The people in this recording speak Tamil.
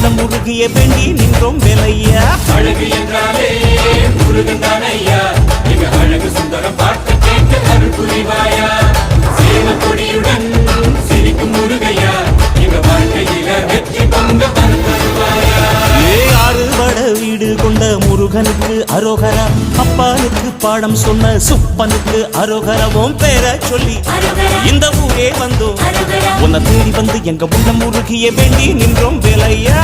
உள்ளம் உருகிய வேண்டி நின்றோம் வேலையா. அழகு என்றாலே முருகன் தானையா, எங்க அழகு சுந்தரம் பாட்டு கேட்டு அருள் புரிவாயா. சேவ கொடியுடன் சிரிக்கும் முருகையா, எங்க வாழ்க்கையில வெற்றி பொங்க தருவாயா. ஆறுபட வீடு கொண்ட முருகனுக்கு அரோகரா, அப்பானுக்கு பாடம் சொன்ன சுப்பனுக்கு அரோகரவும் பேர சொல்லி இந்த ஊரே வந்தோம். உன்னை தேடி வந்து எங்க உள்ளம் உருகிய வேண்டி நின்றோம் வேலையா.